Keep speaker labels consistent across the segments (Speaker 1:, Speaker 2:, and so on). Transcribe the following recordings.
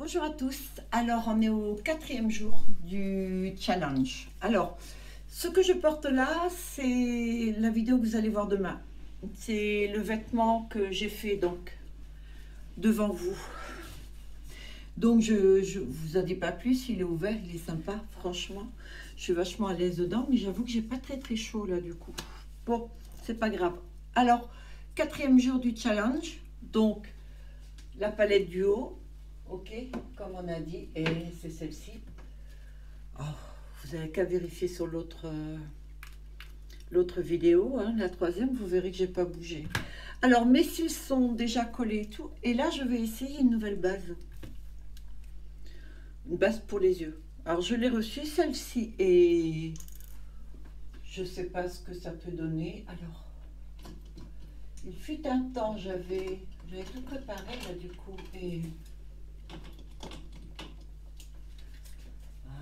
Speaker 1: Bonjour à tous. Alors, on est au 4e jour du challenge. Alors, ce que je porte là, c'est la vidéo que vous allez voir demain. C'est le vêtement que j'ai fait donc devant vous. Donc, je vous en dis pas plus. Il est ouvert, il est sympa. Franchement, je suis vachement à l'aise dedans, mais j'avoue que j'ai pas très chaud là du coup. Bon, c'est pas grave. Alors, 4e jour du challenge. Donc, la palette du haut. Ok, comme on a dit, et c'est celle-ci. Oh, vous n'avez qu'à vérifier sur l'autre vidéo, hein, la 3e, vous verrez que j'ai pas bougé. Alors mes cils sont déjà collés et tout, et là je vais essayer une nouvelle base, une base pour les yeux. Alors je l'ai reçue celle-ci, et je sais pas ce que ça peut donner. Alors il fut un temps, j'avais tout préparé là du coup, et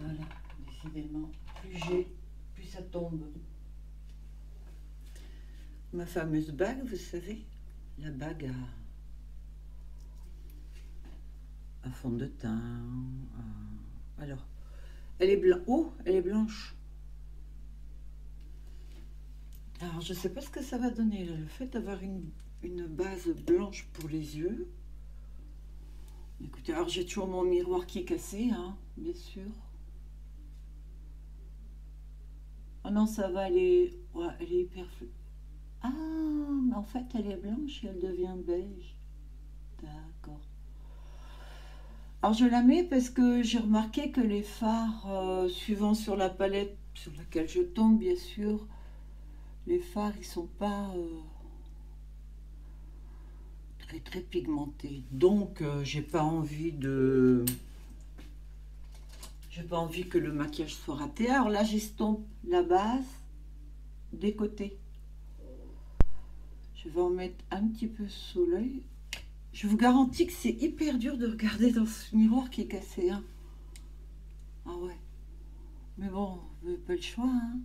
Speaker 1: voilà, décidément, plus ça tombe. Ma fameuse bague, vous savez, la bague à fond de teint. Alors, elle est blanche. Oh, elle est blanche. Alors, je ne sais pas ce que ça va donner, là, le fait d'avoir une base blanche pour les yeux. Écoutez, alors j'ai toujours mon miroir qui est cassé, hein, bien sûr. Oh non, ça va, elle est hyper floue. Ah, mais en fait, elle est blanche et elle devient beige. D'accord. Alors, je la mets parce que j'ai remarqué que les fards, suivant sur la palette sur laquelle je tombe, bien sûr, les fards, ils sont pas très pigmentés. Donc, j'ai pas envie que le maquillage soit raté. Alors là, j'estompe la base des côtés. Je vais en mettre un petit peu sous l'œil. Je vous garantis que c'est hyper dur de regarder dans ce miroir qui est cassé. Hein. Ah ouais. Mais bon, vous n'avez pas le choix. Hein.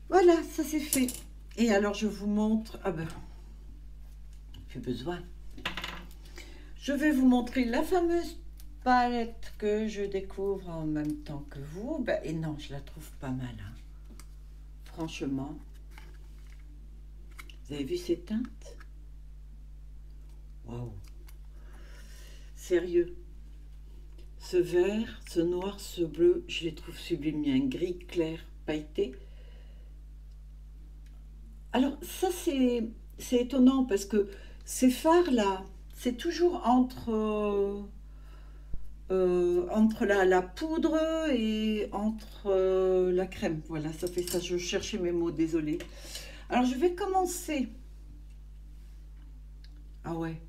Speaker 1: Voilà, ça c'est fait. Et alors, je vous montre... Ah ben, plus besoin. Je vais vous montrer la fameuse palette que je découvre en même temps que vous. Ben, et non, je la trouve pas mal. Hein. Franchement. Vous avez vu ces teintes? Waouh! Sérieux. Ce vert, ce noir, ce bleu, je les trouve sublimes. Il y a un gris clair pailleté. Alors ça c'est étonnant parce que ces fards là, c'est toujours entre la poudre et entre la crème. Voilà, ça fait ça. Je cherchais mes mots, désolée. Alors je vais commencer. Ah ouais,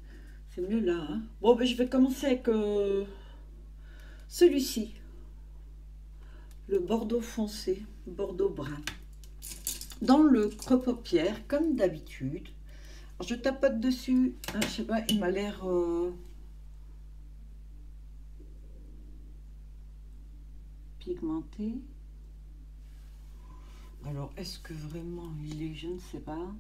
Speaker 1: c'est mieux là. Hein. Bon, ben, je vais commencer avec celui-ci. Le bordeaux foncé, bordeaux brun. Dans le creux-paupière, comme d'habitude. Je tapote dessus. Ah, je sais pas, il m'a l'air... pigmenté. Alors, est-ce que vraiment il est... Je ne sais pas.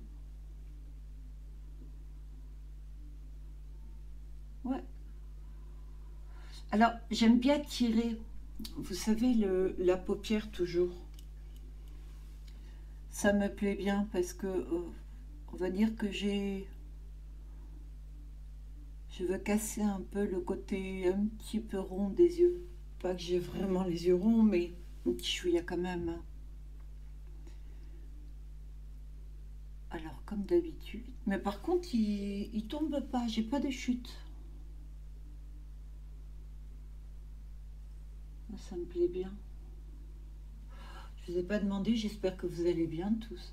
Speaker 1: Ouais. Alors, j'aime bien tirer, vous savez, la paupière toujours. Ça me plaît bien parce que, on va dire que je veux casser un peu le côté un petit peu rond des yeux. Pas que j'ai vraiment les yeux ronds, mais un petit chouïa quand même. Hein. Alors, comme d'habitude. Mais par contre, il tombe pas, j'ai pas de chute. Ça me plaît bien. Je vous ai pas demandé, j'espère que vous allez bien tous.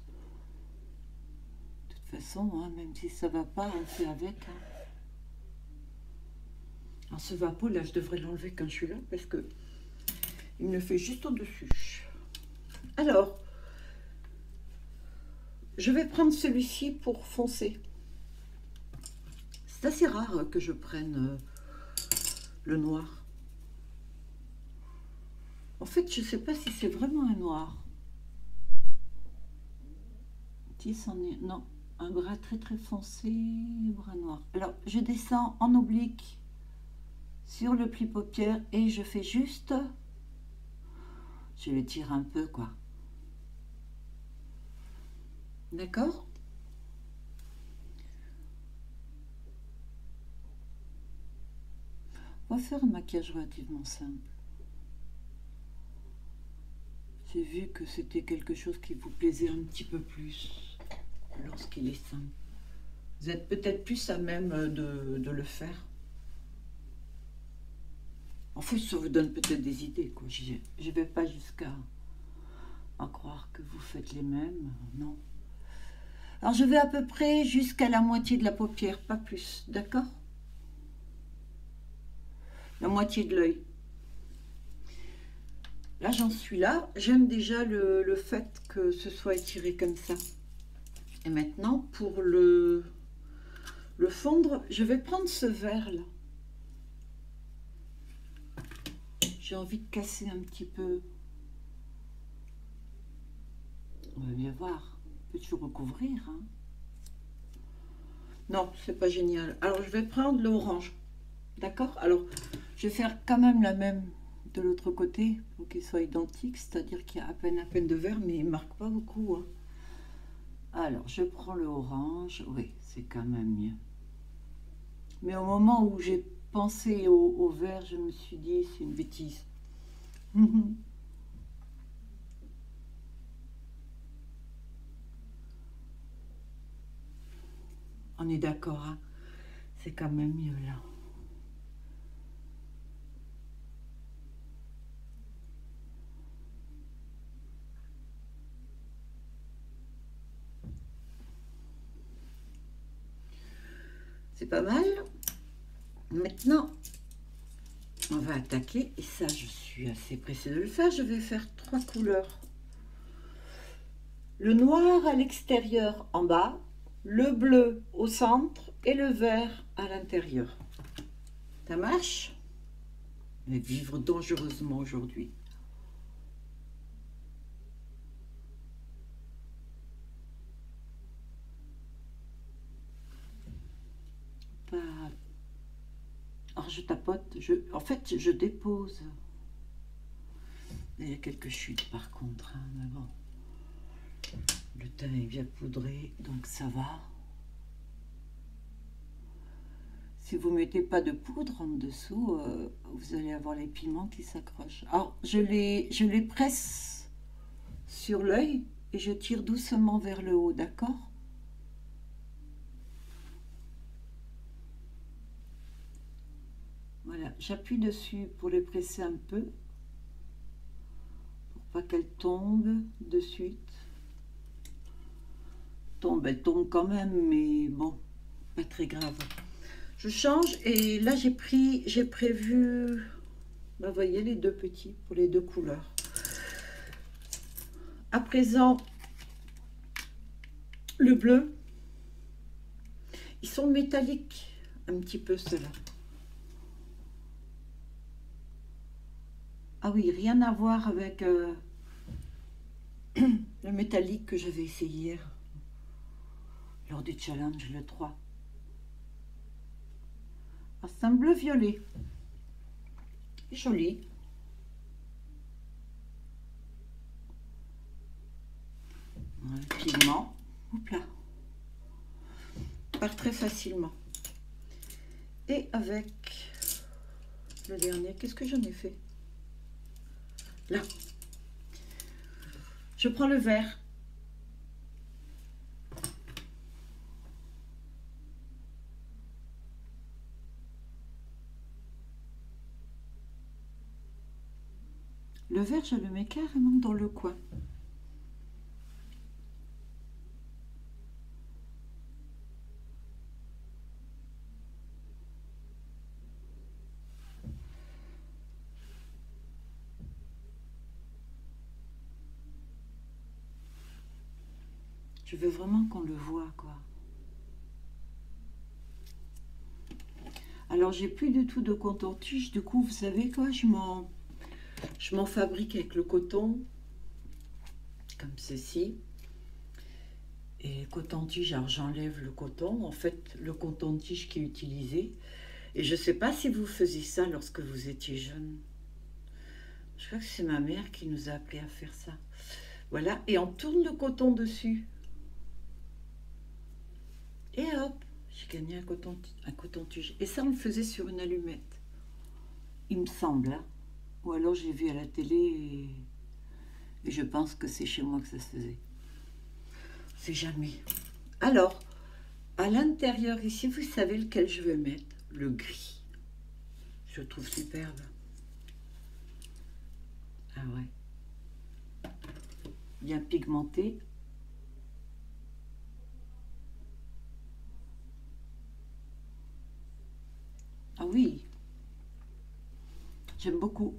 Speaker 1: De toute façon, hein, même si ça va pas, on fait avec. Hein. Alors ce vapeau là, je devrais l'enlever quand je suis là parce que il me le fait juste au-dessus. Alors, je vais prendre celui-ci pour foncer. C'est assez rare que je prenne le noir. En fait, je ne sais pas si c'est vraiment un noir. Si c'en est... Non. un bras très très foncé, bras noir. Alors, je descends en oblique sur le pli paupière et je fais juste, je le tire un peu quoi. D'accord? On va faire un maquillage relativement simple. J'ai vu que c'était quelque chose qui vous plaisait un petit peu plus lorsqu'il est simple. Vous êtes peut-être plus à même de le faire. En fait, ça vous donne peut-être des idées, quoi. Je ne vais pas jusqu'à croire que vous faites les mêmes, non. Alors, je vais à peu près jusqu'à la moitié de la paupière, pas plus, d'accord? La moitié de l'œil. Là, j'en suis là. J'aime déjà le fait que ce soit étiré comme ça. Et maintenant, pour le fondre, je vais prendre ce verre-là. J'ai envie de casser un petit peu. On va bien voir. Peux-tu recouvrir, hein? Non, c'est pas génial. Alors, je vais prendre l'orange. D'accord? Alors, je vais faire quand même la même de l'autre côté pour qu'il soit identique. C'est-à-dire qu'il y a à peine de vert, mais il ne marque pas beaucoup, hein. Alors, je prends le orange. Oui, c'est quand même mieux. Mais au moment où j'ai pensé au vert, je me suis dit, c'est une bêtise. On est d'accord, hein? C'est quand même mieux là. C'est pas mal. Maintenant, on va attaquer. Et ça, je suis assez pressée de le faire. Je vais faire 3 couleurs. Le noir à l'extérieur en bas, le bleu au centre et le vert à l'intérieur. Ça marche? Mais vivre dangereusement aujourd'hui. Alors je tapote, en fait je dépose. Il y a quelques chutes par contre, hein, mais bon. Le teint est bien poudré, donc ça va. Si vous ne mettez pas de poudre en dessous, vous allez avoir les pigments qui s'accrochent. Alors je les presse sur l'œil et je tire doucement vers le haut, d'accord? Voilà, j'appuie dessus pour les presser un peu, pour pas qu'elles tombent de suite. Elle tombe quand même, mais bon, pas très grave. Je change et là j'ai prévu, vous voyez les deux petits pour les deux couleurs. À présent, le bleu, ils sont métalliques un petit peu ceux-là. Ah oui, rien à voir avec le métallique que j'avais essayé hier lors du challenge le 3. C'est un bleu violet. Joli. Un pigment. Hop là. Part très facilement. Et avec le dernier, qu'est-ce que j'en ai fait? Là. Je prends le vert. Le vert, je le mets carrément dans le coin. Je veux vraiment qu'on le voit, quoi. Alors, j'ai plus du tout de coton-tige. Du coup, vous savez quoi, je m'en fabrique avec le coton, comme ceci. Et coton-tige, alors j'enlève le coton, en fait le coton-tige qui est utilisé. Et je ne sais pas si vous faisiez ça lorsque vous étiez jeune. Je crois que c'est ma mère qui nous a appris à faire ça. Voilà, et on tourne le coton dessus. Et hop, j'ai gagné un coton-tige. Et ça, on le faisait sur une allumette. Il me semble, hein. Ou alors j'ai vu à la télé et je pense que c'est chez moi que ça se faisait. C'est jamais. Alors, à l'intérieur ici, vous savez lequel je vais mettre? Le gris. Je le trouve superbe. Ah ouais. Bien pigmenté. Ah oui, j'aime beaucoup.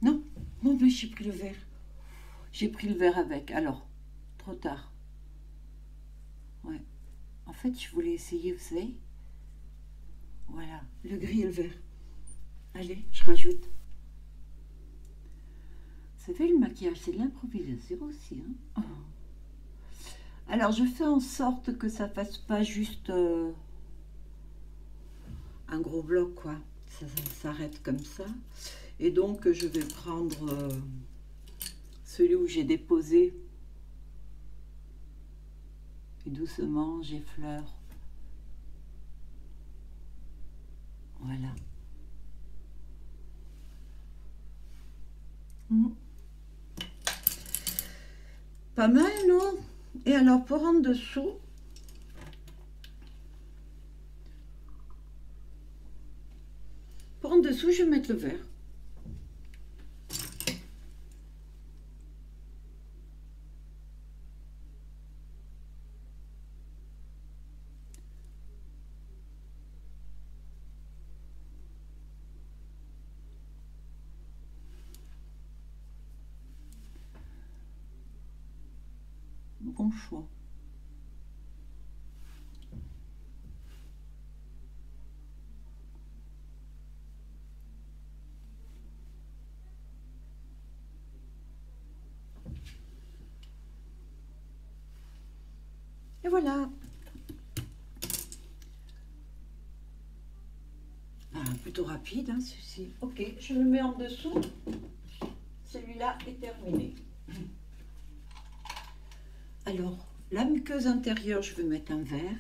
Speaker 1: Non, non, mais j'ai pris le verre. J'ai pris le verre avec. Alors, trop tard. Ouais. En fait, je voulais essayer, vous savez. Voilà, le gris et le vert. Allez, je rajoute. Vous savez, le maquillage, c'est de l'improvisation aussi, hein. Oh. Alors, je fais en sorte que ça fasse pas juste un gros bloc, quoi. Ça s'arrête comme ça. Et donc, je vais prendre celui où j'ai déposé. Et doucement, j'effleure. Voilà. Mmh. Pas mal, non? Et alors, pour en dessous, je vais mettre le vert. Bon choix. Et voilà. Ah, plutôt rapide, hein, celui-ci. Ok, je le mets en dessous. Celui-là est terminé. Alors, la muqueuse intérieure, je vais mettre un vert.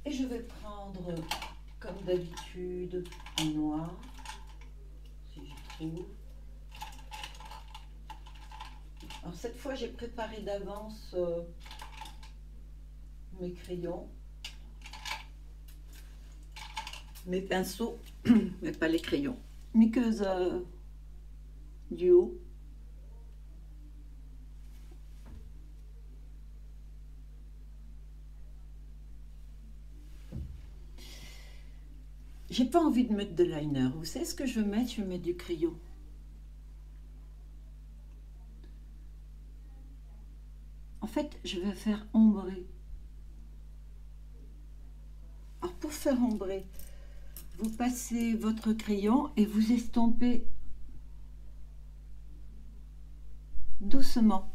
Speaker 1: Et je vais prendre, comme d'habitude, un noir, si je trouve. Alors cette fois, j'ai préparé d'avance mes crayons, mes pinceaux, mais pas les crayons. Muqueuse duo. J'ai pas envie de mettre de liner. Vous savez ce que je vais mettre? Je vais mettre du crayon. En fait, je vais faire ombrer. Alors pour faire ombrer, vous passez votre crayon et vous estompez doucement.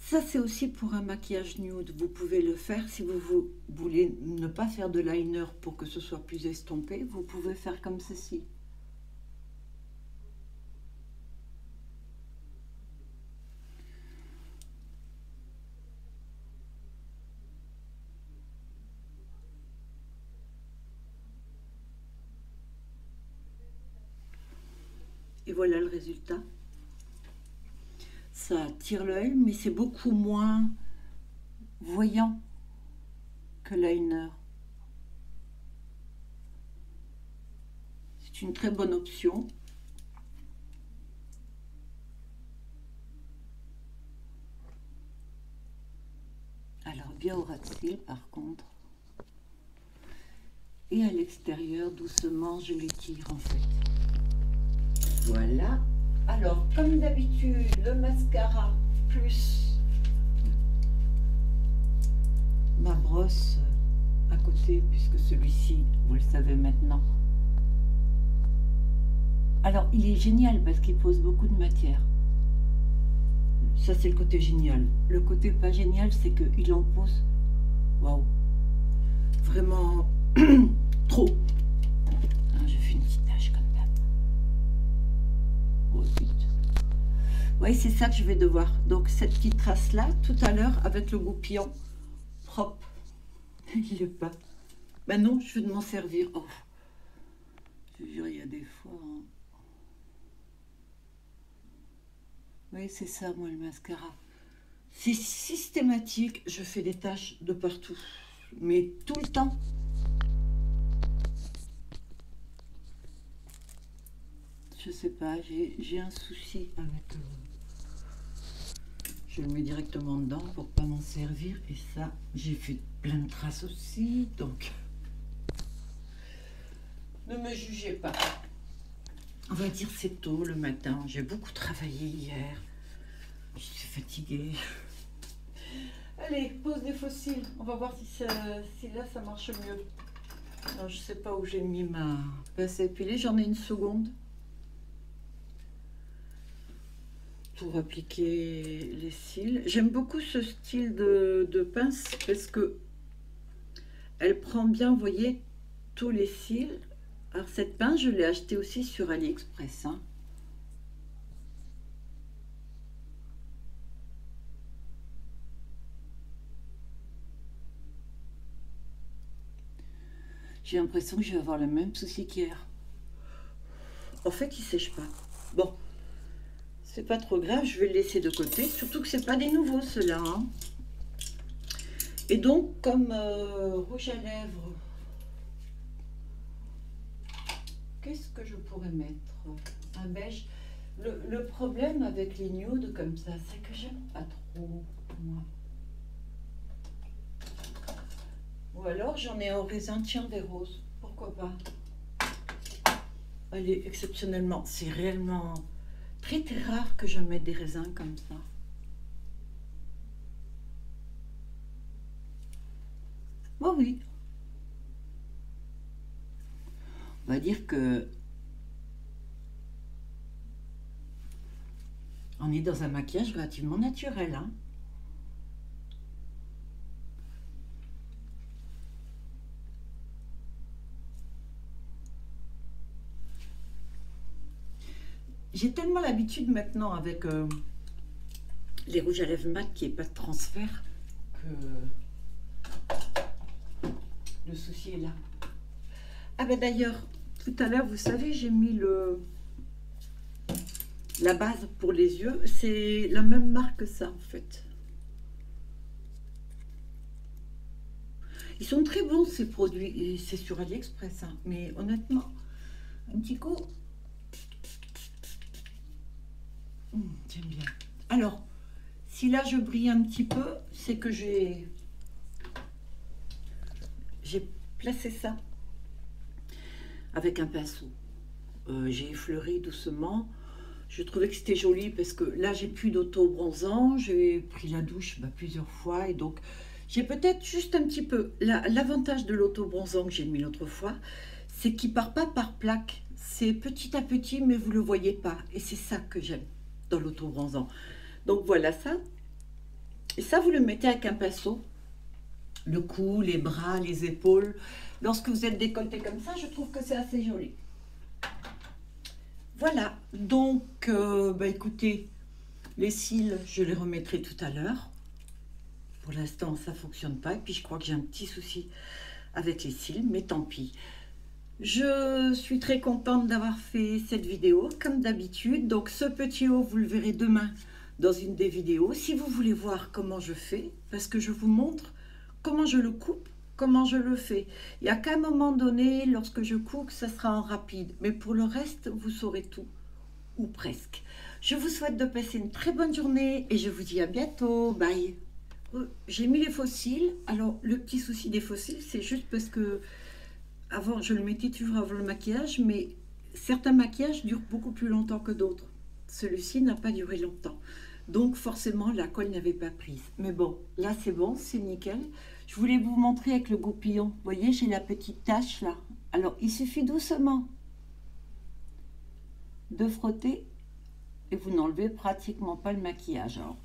Speaker 1: Ça, c'est aussi pour un maquillage nude. Vous pouvez le faire si vous voulez ne pas faire de liner pour que ce soit plus estompé. Vous pouvez faire comme ceci. Et voilà le résultat. Ça attire l'œil, mais c'est beaucoup moins voyant que liner. C'est une très bonne option. Alors bien au ras de cils par contre. Et à l'extérieur, doucement, je l'étire en fait. Voilà. Alors, comme d'habitude, le mascara plus ma brosse à côté, puisque celui-ci, vous le savez maintenant. Alors, il est génial parce qu'il pose beaucoup de matière. Ça, c'est le côté génial. Le côté pas génial, c'est qu'il en pose. Waouh! Vraiment trop. Ah, je fais une petite tache comme ça. Oh, vite. Oui, c'est ça que je vais devoir. Donc, cette petite trace-là, tout à l'heure, avec le goupillon propre. Il est pas. Ben non, je vais m'en servir. Oh. Je veux dire, il y a des fois. Hein. Oui, c'est ça, moi, le mascara. C'est systématique. Je fais des taches de partout. Mais tout le temps. Je sais pas, j'ai un souci avec... Je le mets directement dedans pour pas m'en servir. Et ça, j'ai fait plein de traces aussi. Donc, ne me jugez pas. On va dire c'est tôt le matin. J'ai beaucoup travaillé hier. Je suis fatiguée. Allez, pose des fossiles. On va voir si là ça marche mieux. Alors, je sais pas où j'ai mis ma pince à épiler. J'en ai une seconde. Pour appliquer les cils. J'aime beaucoup ce style de pince parce que elle prend bien, vous voyez, tous les cils. Alors cette pince, je l'ai achetée aussi sur AliExpress. Hein. J'ai l'impression que je vais avoir le même souci qu'hier. En fait, il sèche pas. Bon. C'est pas trop grave, je vais le laisser de côté, surtout que c'est pas des nouveaux ceux-là. Hein. Et donc, comme rouge à lèvres, qu'est-ce que je pourrais mettre? Un beige. Le problème avec les nudes comme ça, c'est que j'aime pas trop, moi. Ou alors, j'en ai en raisin, tiens, des roses. Pourquoi pas? Elle est exceptionnellement, c'est réellement... très rare que je mette des raisins comme ça. Oh oui. On va dire que on est dans un maquillage relativement naturel. Hein. J'ai tellement l'habitude maintenant avec les rouges à lèvres mat qui n'est pas de transfert que le souci est là. Ah ben d'ailleurs, tout à l'heure, vous savez, j'ai mis la base pour les yeux. C'est la même marque que ça en fait. Ils sont très bons ces produits et c'est sur AliExpress. Hein. Mais honnêtement, un petit coup... j'aime bien. Alors, si là je brille un petit peu, c'est que j'ai placé ça avec un pinceau. J'ai effleuré doucement. Je trouvais que c'était joli parce que là j'ai plus d'auto-bronzant. J'ai pris la douche plusieurs fois et donc j'ai peut-être juste un petit peu. L'avantage de l'auto-bronzant que j'ai mis l'autre fois, c'est qu'il part pas par plaque. C'est petit à petit, mais vous le voyez pas. Et c'est ça que j'aime dans l'auto-bronzant. Donc voilà ça. Et ça, vous le mettez avec un pinceau. Le cou, les bras, les épaules. Lorsque vous êtes décolleté comme ça, je trouve que c'est assez joli. Voilà. Donc, écoutez, les cils, je les remettrai tout à l'heure. Pour l'instant, ça ne fonctionne pas. Et puis, je crois que j'ai un petit souci avec les cils, mais tant pis. Je suis très contente d'avoir fait cette vidéo, comme d'habitude. Donc, ce petit haut, vous le verrez demain dans une des vidéos. Si vous voulez voir comment je fais, parce que je vous montre comment je le coupe, comment je le fais. Il n'y a qu'à un moment donné, lorsque je coupe, ça sera en rapide. Mais pour le reste, vous saurez tout, ou presque. Je vous souhaite de passer une très bonne journée et je vous dis à bientôt. Bye! J'ai mis les fossiles. Alors, le petit souci des fossiles, c'est juste parce que avant, je le mettais toujours avant le maquillage, mais certains maquillages durent beaucoup plus longtemps que d'autres. Celui-ci n'a pas duré longtemps. Donc, forcément, la colle n'avait pas prise. Mais bon, là, c'est bon, c'est nickel. Je voulais vous montrer avec le goupillon. Vous voyez, j'ai la petite tache là. Alors, il suffit doucement de frotter et vous n'enlevez pratiquement pas le maquillage. Alors,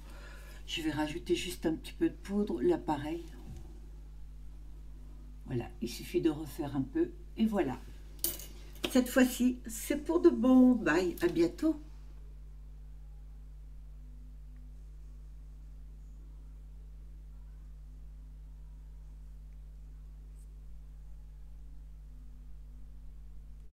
Speaker 1: je vais rajouter juste un petit peu de poudre, là pareil. Voilà, il suffit de refaire un peu et voilà. Cette fois-ci, c'est pour de bon. Bye, à bientôt.